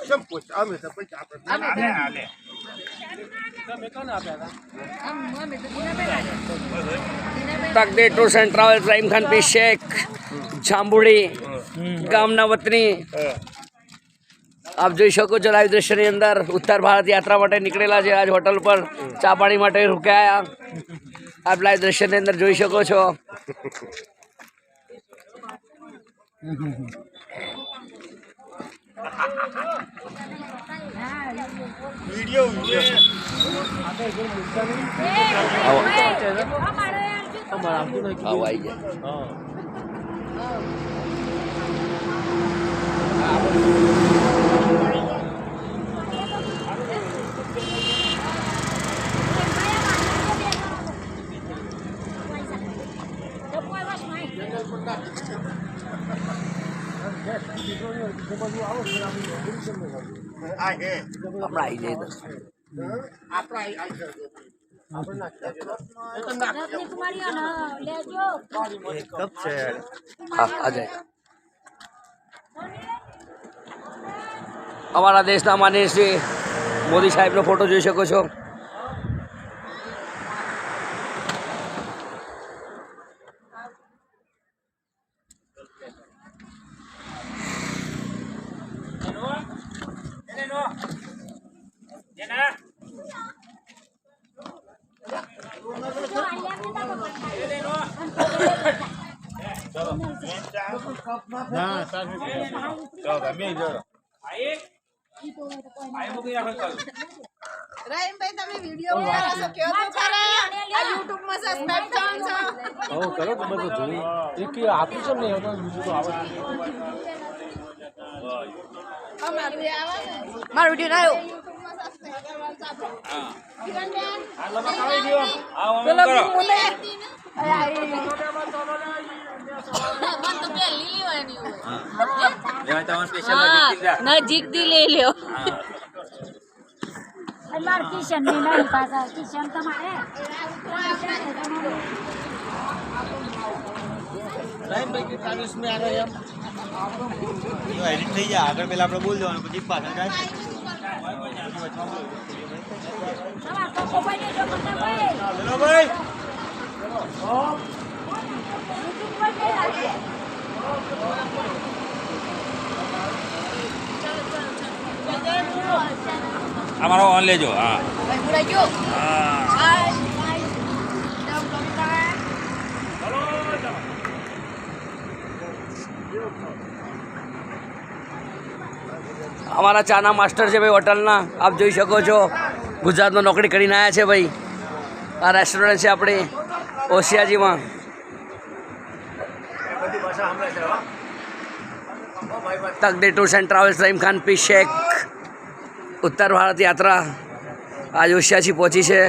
કેમ પૂછ અમે તો પૈસા આપણે Takdeer tours and travels Rahim Khan P Shaikh Jambudi ગામના વતની આપ જોઈ શકો છો લાઈવ દ્રશ્યની અંદર ઉત્તર ભારત યાત્રા માટે નીકળેલા છે. આજ હોટલ પર ચા પાણી માટે રોકાયા. આપ લાઈવ દ્રશ્યની અંદર જોઈ શકો છો. વિડિયો આવી જાય. આ હે હમણાં આવી જાય દસ. હા આ જાય. અમારા દેશના માનનીય શ્રી મોદી સાહેબનો ફોટો જોઈ શકો છો. રાયમભાઈ તમે વિડિયો ઉતારો છો કેવો તો ખરા આ YouTube માં સબસ્ક્રાઇબ કરો છો હો કરો તો બધું જોઈ એક આપી છે ને હવે બીજું તો આવે અમારું આવે ને મારો વિડિયો ના આવ્યો. YouTube માં સબસ્ક્રાઇબ કરવાનું હા કિરણબેન આ લબા ખાવી દો આવો અમે પેલો કરો મુને મન તો બે લીલી હોય ની હોય લેવા તો સ્પેશિયલ નજીક થી લઈ લ્યો. માર કિશન ની નહીં પાછા કિશન તમારે રાઈમભાઈ કે 40 મે આ રહે એમ જો એડિટ થઈ જાય આગળ પેલા આપણે બોલ દેવાનું પછી પાછા જાય તમાર તો કોપાઈ જો કરતા ભાઈ ચલો ભાઈ YouTube પર કે રાખે અમારો ઓન લેજો હા ભાઈ પૂરા જો અમારા ચાના માસ્ટર છે ભાઈ હોટલના. આપ જોઈ શકો છો ગુજરાતમાં નોકરી કરીને આવ્યા છે ભાઈ. આ રેસ્ટોરન્ટ છે આપણી ઓસિયાજીમાં. Takdeer tours and travels Rahim Khan P Shaikh ઉત્તર ભારત યાત્રા આજ ઓસિયાજી પહોંચી છે.